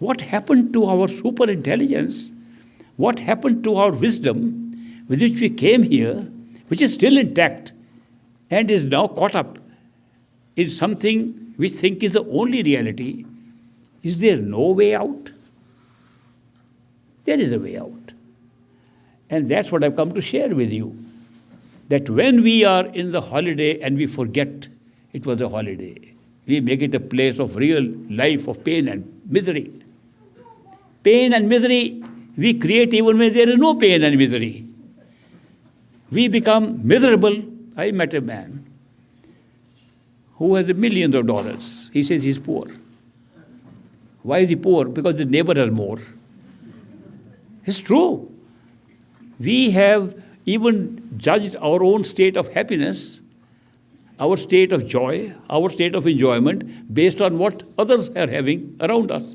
What happened to our super intelligence? What happened to our wisdom with which we came here, which is still intact and is now caught up in something we think is the only reality? Is there no way out? There is a way out. And that's what I've come to share with you. That when we are in the holiday and we forget it was a holiday, we make it a place of real life of pain and misery. Pain and misery we create even when there is no pain and misery. We become miserable. I met a man who has millions of dollars. He says he's poor. Why is he poor? Because his neighbor has more. It's true. We have even judged our own state of happiness, our state of joy, our state of enjoyment based on what others are having around us.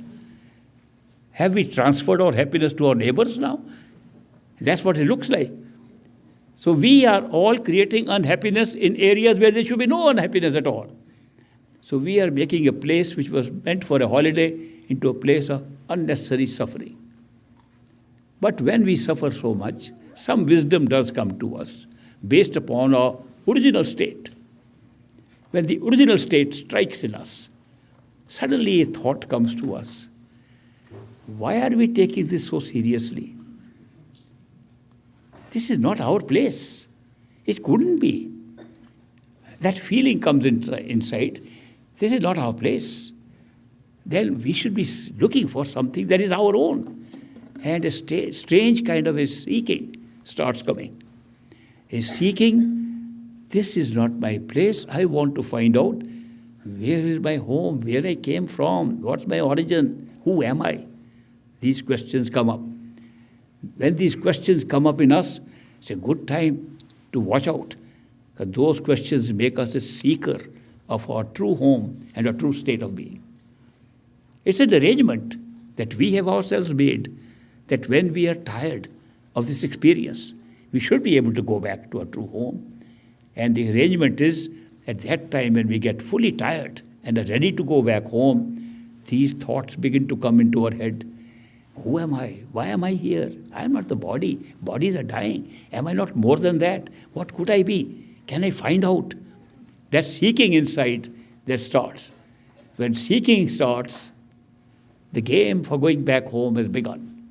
Have we transferred our happiness to our neighbors now? That's what it looks like. So we are all creating unhappiness in areas where there should be no unhappiness at all. So we are making a place which was meant for a holiday into a place of unnecessary suffering. But when we suffer so much, some wisdom does come to us based upon our original state. When the original state strikes in us, suddenly a thought comes to us. Why are we taking this so seriously? This is not our place. It couldn't be. That feeling comes inside. This is not our place. Then we should be looking for something that is our own. And a strange kind of a seeking starts coming. A seeking, this is not my place. I want to find out where is my home, where I came from, what's my origin, who am I? These questions come up. When these questions come up in us, it's a good time to watch out. Those questions make us a seeker of our true home and our true state of being. It's an arrangement that we have ourselves made, that when we are tired of this experience, we should be able to go back to our true home. And the arrangement is, at that time when we get fully tired and are ready to go back home, these thoughts begin to come into our head. Who am I? Why am I here? I am not the body. Bodies are dying. Am I not more than that? What could I be? Can I find out? That seeking inside that starts. When seeking starts, the game for going back home has begun.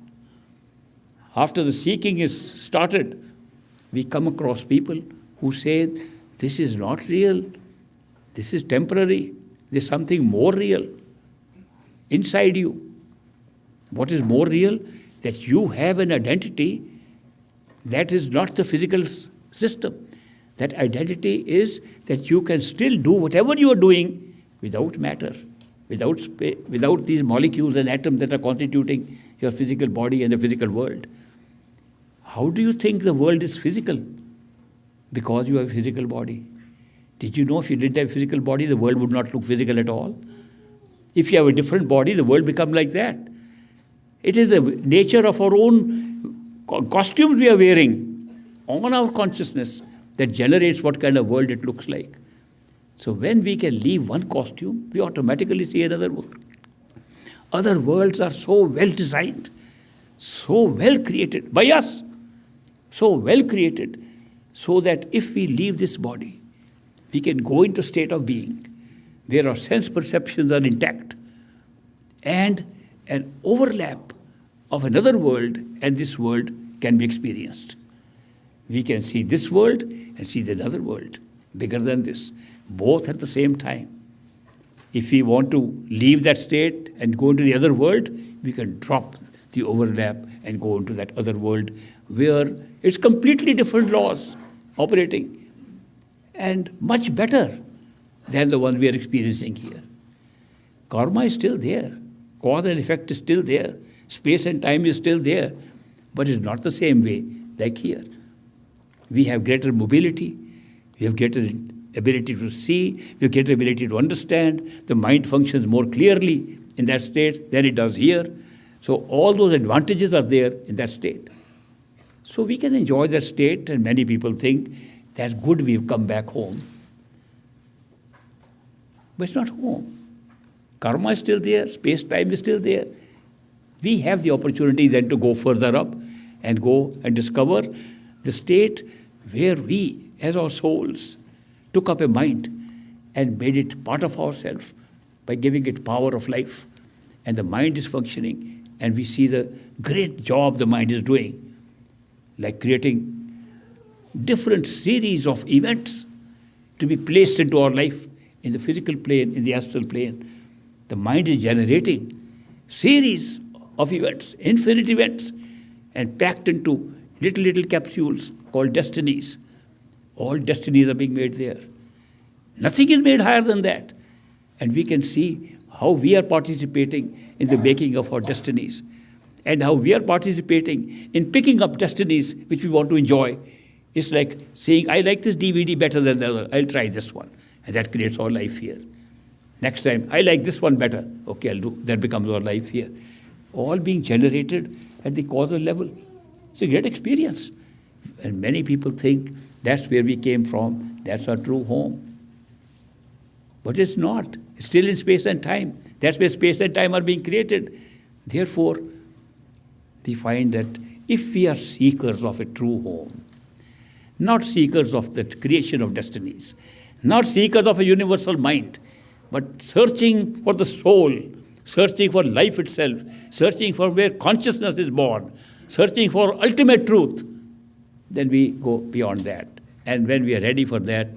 After the seeking is started, we come across people who say, this is not real. This is temporary. There's something more real inside you. What is more real? That you have an identity that is not the physical system. That identity is that you can still do whatever you are doing without matter, without these molecules and atoms that are constituting your physical body and the physical world. How do you think the world is physical? Because you have a physical body. Did you know if you didn't have a physical body, the world would not look physical at all? If you have a different body, the world becomes like that. It is the nature of our own costumes we are wearing on our consciousness that generates what kind of world it looks like. So when we can leave one costume, we automatically see another world. Other worlds are so well designed, so well created by us, so well created, so that if we leave this body, we can go into a state of being where our sense perceptions are intact, and an overlap of another world and this world can be experienced. We can see this world and see the other world, bigger than this, both at the same time. If we want to leave that state and go into the other world, we can drop the overlap and go into that other world where it's completely different laws operating and much better than the one we are experiencing here. Karma is still there. Cause and effect is still there. Space and time is still there. But it's not the same way like here. We have greater mobility. We have greater ability to see. We have greater ability to understand. The mind functions more clearly in that state than it does here. So all those advantages are there in that state. So we can enjoy that state, and many people think that's good, we've come back home. But it's not home. Karma is still there, space-time is still there. We have the opportunity then to go further up and go and discover the state where we, as our souls, took up a mind and made it part of ourselves by giving it power of life. And the mind is functioning, and we see the great job the mind is doing, like creating different series of events to be placed into our life in the physical plane, in the astral plane. The mind is generating series of events, infinite events, and packed into little capsules called destinies. All destinies are being made there. Nothing is made higher than that. And we can see how we are participating in the making of our destinies, and how we are participating in picking up destinies which we want to enjoy. It's like saying, I like this DVD better than the other, I'll try this one. And that creates our life here. Next time, I like this one better. Okay, I'll do. That becomes our life here. All being generated at the causal level. It's a great experience. And many people think that's where we came from, that's our true home. But it's not. It's still in space and time. That's where space and time are being created. Therefore, we find that if we are seekers of a true home, not seekers of the creation of destinies, not seekers of a universal mind, but searching for the soul, searching for life itself, searching for where consciousness is born, searching for ultimate truth, then we go beyond that. And when we are ready for that,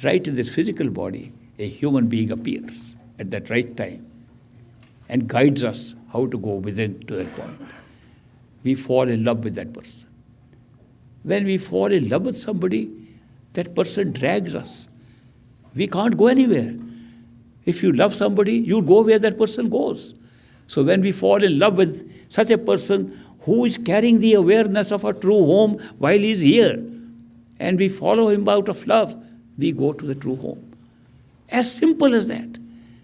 right in this physical body, a human being appears at that right time and guides us how to go within to that point. We fall in love with that person. When we fall in love with somebody, that person drags us. We can't go anywhere. If you love somebody, you go where that person goes. So when we fall in love with such a person who is carrying the awareness of our true home while he is here, and we follow him out of love, we go to the true home. As simple as that.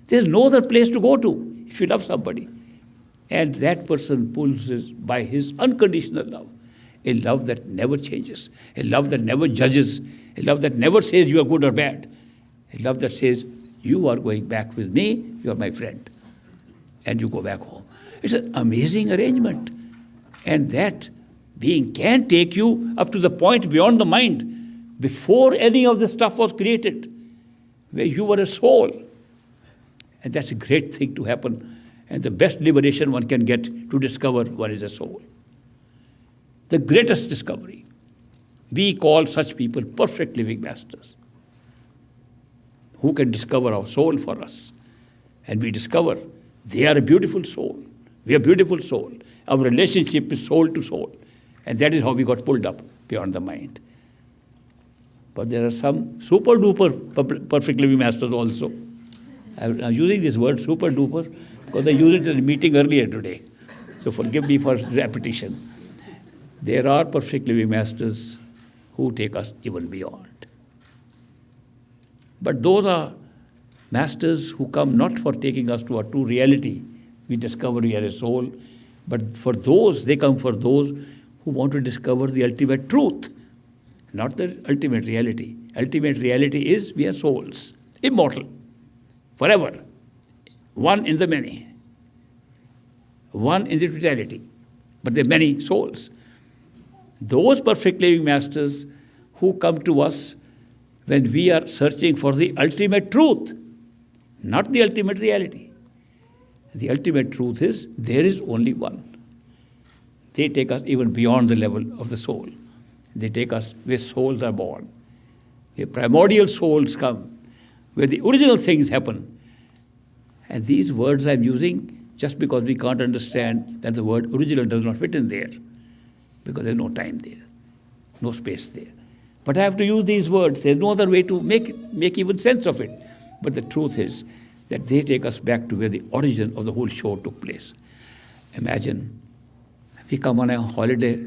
There's no other place to go to if you love somebody. And that person pulls us by his unconditional love. A love that never changes. A love that never judges. A love that never says you are good or bad. A love that says, you are going back with me, you are my friend. And you go back home. It's an amazing arrangement. And that being can take you up to the point beyond the mind, before any of this stuff was created, where you were a soul. And that's a great thing to happen. And the best liberation one can get to discover one is a soul. The greatest discovery. We call such people perfect living masters, who can discover our soul for us. And we discover they are a beautiful soul. We are a beautiful soul. Our relationship is soul to soul. And that is how we got pulled up beyond the mind. But there are some super duper perfect living masters also. I'm using this word super duper because I used it in a meeting earlier today. So forgive me for repetition. There are perfect living masters who take us even beyond. But those are masters who come not for taking us to our true reality. We discover we are a soul. But for those, they come for those who want to discover the ultimate truth, not the ultimate reality. Ultimate reality is we are souls, immortal, forever, one in the many, one in the totality. But there are many souls. Those perfect living masters who come to us when we are searching for the ultimate truth, not the ultimate reality. The ultimate truth is there is only one. They take us even beyond the level of the soul. They take us where souls are born, where primordial souls come, where the original things happen. And these words I'm using just because we can't understand that the word original does not fit in there, because there's no time there, no space there. But I have to use these words. There's no other way to make even sense of it. But the truth is that they take us back to where the origin of the whole show took place. Imagine we come on a holiday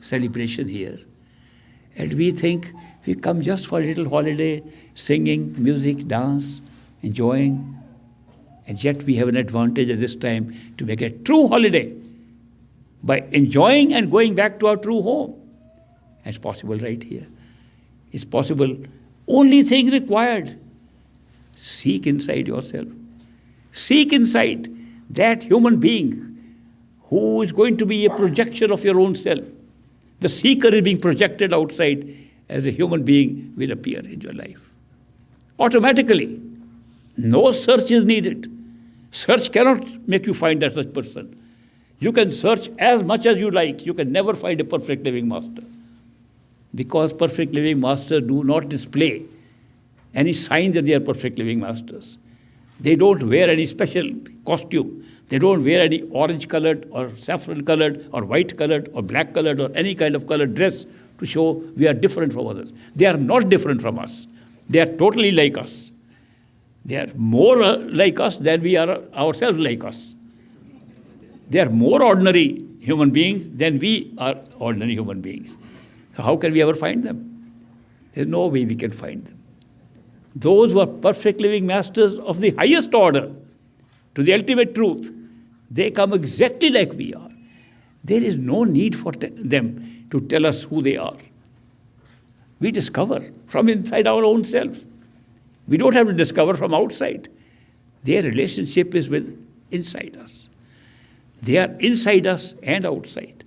celebration here, and we think we come just for a little holiday, singing, music, dance, enjoying, and yet we have an advantage at this time to make a true holiday by enjoying and going back to our true home. And it's possible right here. It's possible. Only thing required, seek inside yourself. Seek inside that human being who is going to be a projection of your own self. The seeker is being projected outside as a human being will appear in your life. Automatically. No search is needed. Search cannot make you find that such person. You can search as much as you like. You can never find a perfect living master. Because perfect living masters do not display any sign that they are perfect living masters. They don't wear any special costume. They don't wear any orange-colored or saffron-colored or white-colored or black-colored or any kind of colored dress to show we are different from others. They are not different from us. They are totally like us. They are more like us than we are ourselves like us. They are more ordinary human beings than we are ordinary human beings. So how can we ever find them? There's no way we can find them. Those who are perfect living masters of the highest order, to the ultimate truth, they come exactly like we are. There is no need for them to tell us who they are. We discover from inside our own self. We don't have to discover from outside. Their relationship is with inside us. They are inside us and outside.